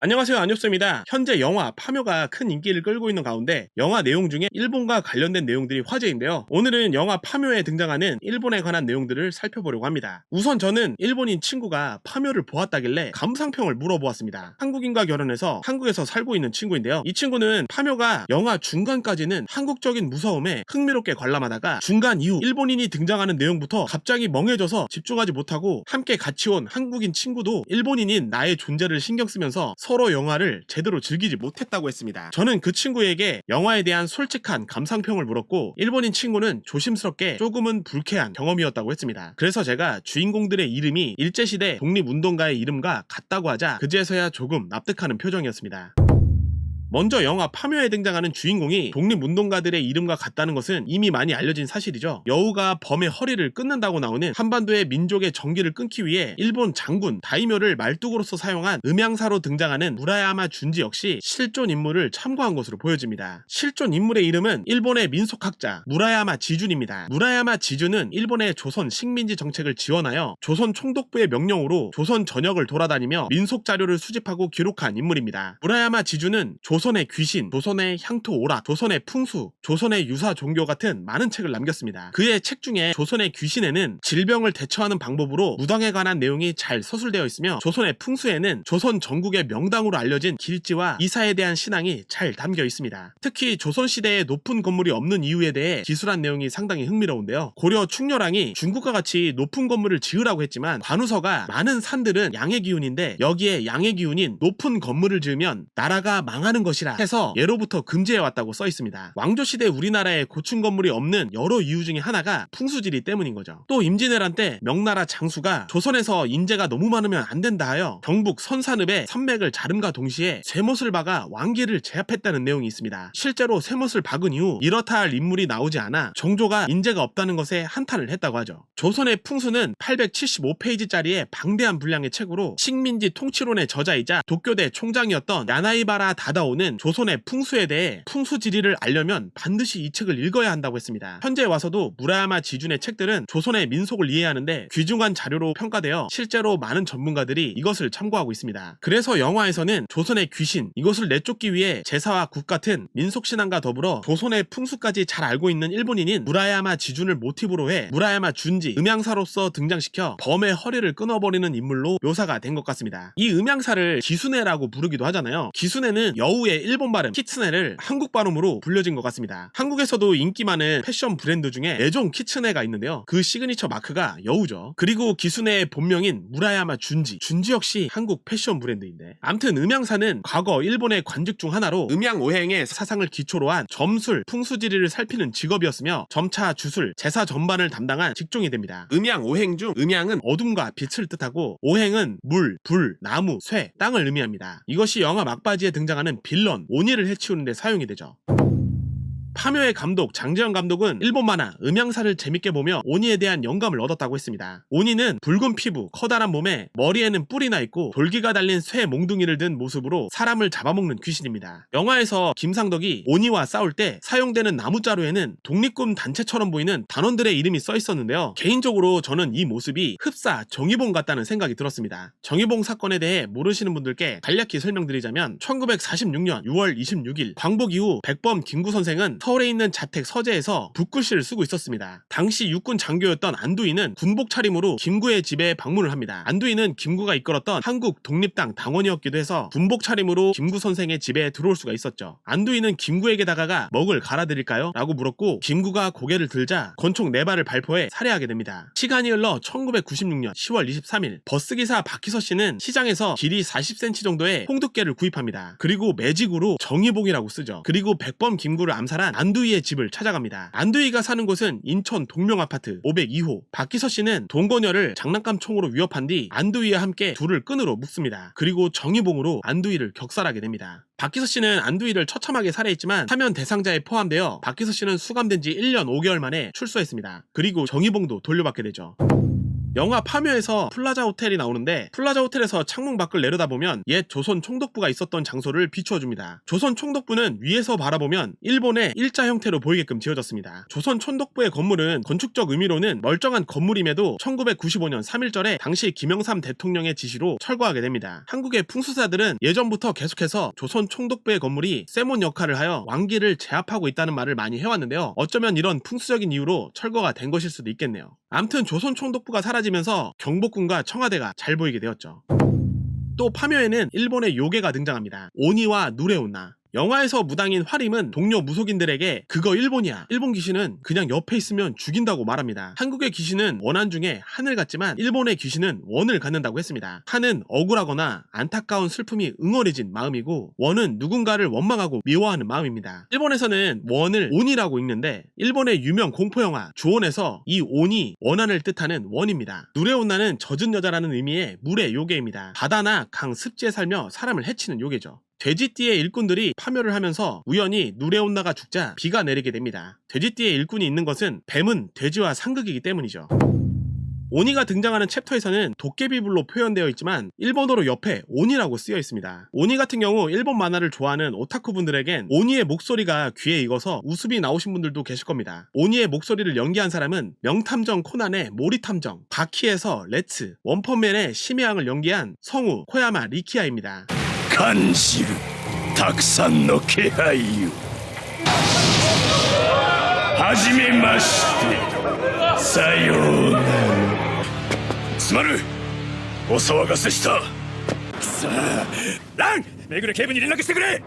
안녕하세요, 안녕수입니다. 현재 영화 파묘가 큰 인기를 끌고 있는 가운데 영화 내용 중에 일본과 관련된 내용들이 화제인데요. 오늘은 영화 파묘에 등장하는 일본에 관한 내용들을 살펴보려고 합니다. 우선 저는 일본인 친구가 파묘를 보았다길래 감상평을 물어보았습니다. 한국인과 결혼해서 한국에서 살고 있는 친구인데요. 이 친구는 파묘가 영화 중간까지는 한국적인 무서움에 흥미롭게 관람하다가 중간 이후 일본인이 등장하는 내용부터 갑자기 멍해져서 집중하지 못하고 함께 같이 온 한국인 친구도 일본인인 나의 존재를 신경 쓰면서 서로 영화를 제대로 즐기지 못했다고 했습니다. 저는 그 친구에게 영화에 대한 솔직한 감상평을 물었고 일본인 친구는 조심스럽게 조금은 불쾌한 경험이었다고 했습니다. 그래서 제가 주인공들의 이름이 일제시대 독립운동가의 이름과 같다고 하자 그제서야 조금 납득하는 표정이었습니다. 먼저 영화 파묘에 등장하는 주인공이 독립운동가들의 이름과 같다는 것은 이미 많이 알려진 사실이죠. 여우가 범의 허리를 끊는다고 나오는 한반도의 민족의 정기를 끊기 위해 일본 장군 다이묘를 말뚝으로서 사용한 음향사로 등장하는 무라야마 준지 역시 실존 인물을 참고한 것으로 보여집니다. 실존 인물의 이름은 일본의 민속학자 무라야마 지준입니다. 무라야마 지준은 일본의 조선 식민지 정책을 지원하여 조선 총독부의 명령으로 조선 전역을 돌아다니며 민속 자료를 수집하고 기록한 인물입니다. 무라야마 지준은 조선의 귀신, 조선의 향토 오락, 조선의 풍수, 조선의 유사 종교 같은 많은 책을 남겼습니다. 그의 책 중에 조선의 귀신에는 질병을 대처하는 방법으로 무당에 관한 내용이 잘 서술되어 있으며 조선의 풍수에는 조선 전국의 명당으로 알려진 길지와 이사에 대한 신앙이 잘 담겨 있습니다. 특히 조선시대에 높은 건물이 없는 이유에 대해 기술한 내용이 상당히 흥미로운데요. 고려 충렬왕이 중국과 같이 높은 건물을 지으라고 했지만 관우서가 많은 산들은 양의 기운인데 여기에 양의 기운인 높은 건물을 지으면 나라가 망하는 것이라 해서 예로부터 금지해왔다고 써있습니다. 왕조시대 우리나라에 고층 건물이 없는 여러 이유 중에 하나가 풍수지리 때문인 거죠. 또 임진왜란 때 명나라 장수가 조선에서 인재가 너무 많으면 안 된다 하여 경북 선산읍의 산맥을 자름과 동시에 쇠못을 박아 왕기를 제압했다는 내용이 있습니다. 실제로 쇠못을 박은 이후 이렇다 할 인물이 나오지 않아 정조가 인재가 없다는 것에 한탄을 했다고 하죠. 조선의 풍수는 875페이지짜리의 방대한 분량의 책으로 식민지 통치론의 저자이자 도쿄대 총장이었던 야나이바라 다다오는 조선의 풍수에 대해 풍수지리를 알려면 반드시 이 책을 읽어야 한다고 했습니다. 현재 와서도 무라야마 지준의 책들은 조선의 민속을 이해하는데 귀중한 자료로 평가되어 실제로 많은 전문가들이 이것을 참고하고 있습니다. 그래서 영화에서는 조선의 귀신, 이것을 내쫓기 위해 제사와 국 같은 민속신앙과 더불어 조선의 풍수까지 잘 알고 있는 일본인인 무라야마 지준을 모티브로 해 무라야마 준지, 음향사로서 등장시켜 범의 허리를 끊어버리는 인물로 묘사가 된 것 같습니다. 이 음향사를 기수네라고 부르기도 하잖아요. 기수네는 여우의 일본 발음 키츠네를 한국 발음으로 불려진 것 같습니다. 한국에서도 인기 많은 패션 브랜드 중에 애종 키츠네가 있는데요. 그 시그니처 마크가 여우죠. 그리고 기수네의 본명인 무라야마 준지 역시 한국 패션 브랜드인데, 암튼 음향사는 과거 일본의 관직 중 하나로 음양오행의 사상을 기초로 한 점술, 풍수지리를 살피는 직업이었으며 점차 주술, 제사 전반을 담당한 직종이 됩니다. 음양오행 중 음양은 어둠과 빛을 뜻하고 오행은 물, 불, 나무, 쇠, 땅을 의미합니다. 이것이 영화 막바지에 등장하는 빌런 오니를 해치우는 데 사용이 되죠. 파묘의 감독 장재현 감독은 일본 만화 음향사를 재밌게 보며 오니에 대한 영감을 얻었다고 했습니다. 오니는 붉은 피부, 커다란 몸에 머리에는 뿔이 나 있고 돌기가 달린 쇠 몽둥이를 든 모습으로 사람을 잡아먹는 귀신입니다. 영화에서 김상덕이 오니와 싸울 때 사용되는 나무자루에는 독립군 단체처럼 보이는 단원들의 이름이 써 있었는데요. 개인적으로 저는 이 모습이 흡사 정의봉 같다는 생각이 들었습니다. 정의봉 사건에 대해 모르시는 분들께 간략히 설명드리자면 1946년 6월 26일 광복 이후 백범 김구 선생은 서울에 있는 자택 서재에서 붓글씨를 쓰고 있었습니다. 당시 육군 장교였던 안두희는 군복 차림으로 김구의 집에 방문을 합니다. 안두희는 김구가 이끌었던 한국 독립당 당원이었기도 해서 군복 차림으로 김구 선생의 집에 들어올 수가 있었죠. 안두희는 김구에게 다가가 먹을 갈아드릴까요? 라고 물었고 김구가 고개를 들자 권총 4발을 발포해 살해하게 됩니다. 시간이 흘러 1996년 10월 23일 버스기사 박희서 씨는 시장에서 길이 40cm 정도의 홍두깨를 구입합니다. 그리고 매직으로 정의봉이라고 쓰죠. 그리고 백범 김구를 암살한 안두희의 집을 찾아갑니다. 안두희가 사는 곳은 인천 동명아파트 502호. 박기서 씨는 동거녀를 장난감 총으로 위협한 뒤 안두희와 함께 둘을 끈으로 묶습니다. 그리고 정의봉으로 안두희를 격살하게 됩니다. 박기서 씨는 안두희를 처참하게 살해했지만 사면 대상자에 포함되어 박기서 씨는 수감된 지 1년 5개월 만에 출소했습니다. 그리고 정의봉도 돌려받게 되죠. 영화 파묘에서 플라자 호텔이 나오는데 플라자 호텔에서 창문 밖을 내려다보면 옛 조선 총독부가 있었던 장소를 비추어줍니다. 조선 총독부는 위에서 바라보면 일본의 일자 형태로 보이게끔 지어졌습니다. 조선 총독부의 건물은 건축적 의미로는 멀쩡한 건물임에도 1995년 3.1절에 당시 김영삼 대통령의 지시로 철거하게 됩니다. 한국의 풍수사들은 예전부터 계속해서 조선 총독부의 건물이 세몬 역할을 하여 왕기를 제압하고 있다는 말을 많이 해왔는데요. 어쩌면 이런 풍수적인 이유로 철거가 된 것일 수도 있겠네요. 암튼 조선 총독부가 사라지면서 경복궁과 청와대가 잘 보이게 되었죠. 또 파묘에는 일본의 요괴가 등장합니다. 오니와 누레온나. 영화에서 무당인 화림은 동료 무속인들에게 그거 일본이야. 일본 귀신은 그냥 옆에 있으면 죽인다고 말합니다. 한국의 귀신은 원한 중에 한을 갖지만 일본의 귀신은 원을 갖는다고 했습니다. 한은 억울하거나 안타까운 슬픔이 응어리진 마음이고 원은 누군가를 원망하고 미워하는 마음입니다. 일본에서는 원을 온이라고 읽는데 일본의 유명 공포영화 주온에서 이 온이 원한을 뜻하는 원입니다. 누레온나는 젖은 여자라는 의미의 물의 요괴입니다. 바다나 강 습지에 살며 사람을 해치는 요괴죠. 돼지띠의 일꾼들이 파묘를 하면서 우연히 누레온나가 죽자 비가 내리게 됩니다. 돼지띠의 일꾼이 있는 것은 뱀은 돼지와 상극이기 때문이죠. 오니가 등장하는 챕터에서는 도깨비불로 표현되어 있지만 일본어로 옆에 오니라고 쓰여 있습니다. 오니 같은 경우 일본 만화를 좋아하는 오타쿠분들에겐 오니의 목소리가 귀에 익어서 웃음이 나오신 분들도 계실 겁니다. 오니의 목소리를 연기한 사람은 명탐정 코난의 모리탐정, 바키에서 레츠, 원펀맨의 심해양을 연기한 성우 코야마 리키아입니다. 感じるたくさんの気配よはじめましてさようならすまぬお騒がせしたさあランめぐれ警部に連絡してくれ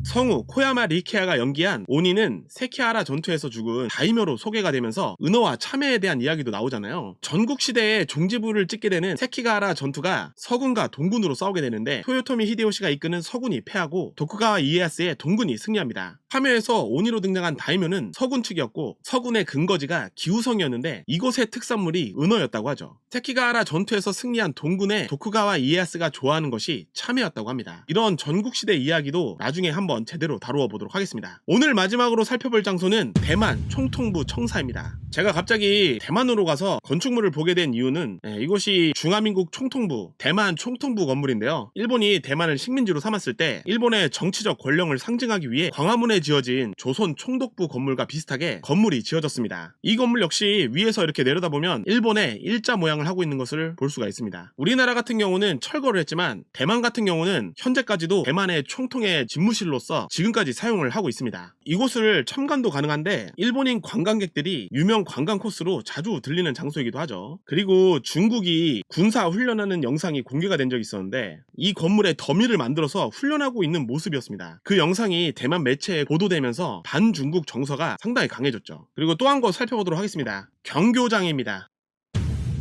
성우 코야마 리케아가 연기한 오니는 세키하라 전투에서 죽은 다이묘로 소개가 되면서 은어와 참회에 대한 이야기도 나오잖아요. 전국시대에 종지부를 찍게 되는 세키가하라 전투가 서군과 동군으로 싸우게 되는데 토요토미 히데요시가 이끄는 서군이 패하고 도쿠가와 이에야스의 동군이 승리합니다. 파묘에서 오니로 등장한 다이묘는 서군 측이었고 서군의 근거지가 기우성이었는데 이곳의 특산물이 은어였다고 하죠. 세키가하라 전투에서 승리한 동군의 도쿠가와 이에야스가 좋아하는 것이 참회였다고 합니다. 이런 전국시대 이야기도 나중에 한번 제대로 다루어 보도록 하겠습니다. 오늘 마지막으로 살펴볼 장소는 대만 총통부 청사입니다. 제가 갑자기 대만으로 가서 건축물을 보게 된 이유는 이곳이 중화민국 총통부, 대만 총통부 건물인데요. 일본이 대만을 식민지로 삼았을 때 일본의 정치적 권력을 상징하기 위해 광화문에 지어진 조선 총독부 건물과 비슷하게 건물이 지어졌습니다. 이 건물 역시 위에서 이렇게 내려다보면 일본의 일자 모양을 하고 있는 것을 볼 수가 있습니다. 우리나라 같은 경우는 철거를 했지만 대만 같은 경우는 현재까지도 대만의 총통의 집무실로서 지금까지 사용을 하고 있습니다. 이곳을 참관도 가능한데 일본인 관광객들이 유명 관광 코스로 자주 들리는 장소이기도 하죠. 그리고 중국이 군사 훈련하는 영상이 공개가 된 적이 있었는데 이 건물에 더미를 만들어서 훈련하고 있는 모습이었습니다. 그 영상이 대만 매체에 보도되면서 반중국 정서가 상당히 강해졌죠. 그리고 또 한 거 살펴보도록 하겠습니다. 경교장입니다.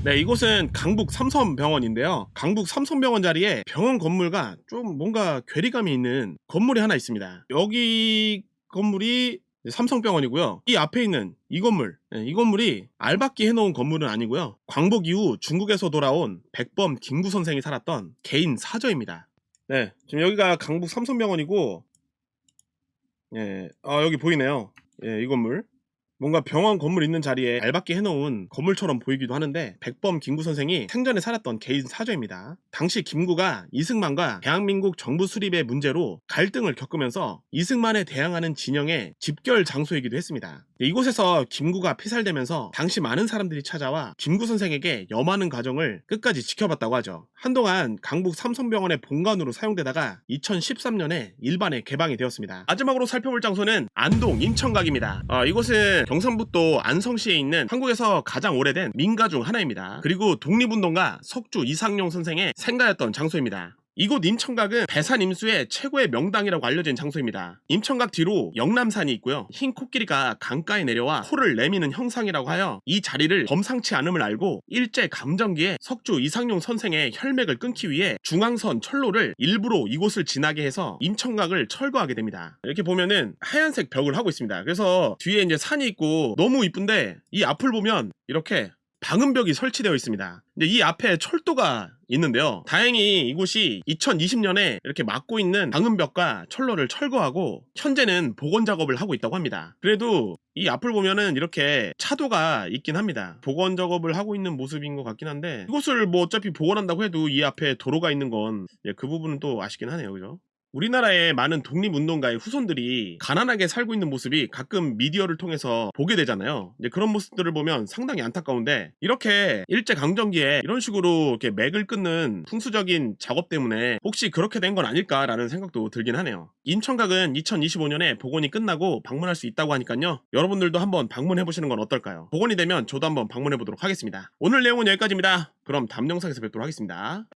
네, 이곳은 강북 삼성병원인데요. 강북 삼성병원 자리에 병원 건물과 좀 뭔가 괴리감이 있는 건물이 하나 있습니다. 여기 건물이 삼성병원이고요. 이 앞에 있는 이 건물, 이 건물이 알박기 해놓은 건물은 아니고요. 광복 이후 중국에서 돌아온 백범 김구 선생이 살았던 개인 사저입니다. 네, 지금 여기가 강북 삼성병원이고, 여기 보이네요. 이 건물. 뭔가 병원 건물 있는 자리에 알박기 해놓은 건물처럼 보이기도 하는데 백범 김구 선생이 생전에 살았던 개인 사저입니다. 당시 김구가 이승만과 대한민국 정부 수립의 문제로 갈등을 겪으면서 이승만에 대항하는 진영의 집결 장소이기도 했습니다. 이곳에서 김구가 피살되면서 당시 많은 사람들이 찾아와 김구 선생에게 염하는 과정을 끝까지 지켜봤다고 하죠. 한동안 강북 삼성병원의 본관으로 사용되다가 2013년에 일반에 개방이 되었습니다. 마지막으로 살펴볼 장소는 안동 인천각입니다. 이곳은 경상북도 안성시에 있는 한국에서 가장 오래된 민가 중 하나입니다. 그리고 독립운동가 석주 이상용 선생의 생가였던 장소입니다. 이곳 임천각은 배산 임수의 최고의 명당이라고 알려진 장소입니다. 임천각 뒤로 영남산이 있고요. 흰 코끼리가 강가에 내려와 코를 내미는 형상이라고 하여 이 자리를 범상치 않음을 알고 일제 감정기에 석주 이상용 선생의 혈맥을 끊기 위해 중앙선 철로를 일부러 이곳을 지나게 해서 임천각을 철거하게 됩니다. 이렇게 보면은 하얀색 벽을 하고 있습니다. 그래서 뒤에 이제 산이 있고 너무 이쁜데 이 앞을 보면 이렇게 방음벽이 설치되어 있습니다. 근데 이 앞에 철도가 있는데요. 다행히 이곳이 2020년에 이렇게 막고 있는 방음벽과 철로를 철거하고 현재는 복원 작업을 하고 있다고 합니다. 그래도 이 앞을 보면은 이렇게 차도가 있긴 합니다. 복원 작업을 하고 있는 모습인 것 같긴 한데 이곳을 뭐 어차피 복원한다고 해도 이 앞에 도로가 있는 건 그 부분은 또 아쉽긴 하네요. 그죠? 우리나라의 많은 독립운동가의 후손들이 가난하게 살고 있는 모습이 가끔 미디어를 통해서 보게 되잖아요. 이제 그런 모습들을 보면 상당히 안타까운데 이렇게 일제강점기에 이런 식으로 이렇게 맥을 끊는 풍수적인 작업 때문에 혹시 그렇게 된 건 아닐까라는 생각도 들긴 하네요. 인천각은 2025년에 복원이 끝나고 방문할 수 있다고 하니까요. 여러분들도 한번 방문해보시는 건 어떨까요? 복원이 되면 저도 한번 방문해보도록 하겠습니다. 오늘 내용은 여기까지입니다. 그럼 다음 영상에서 뵙도록 하겠습니다.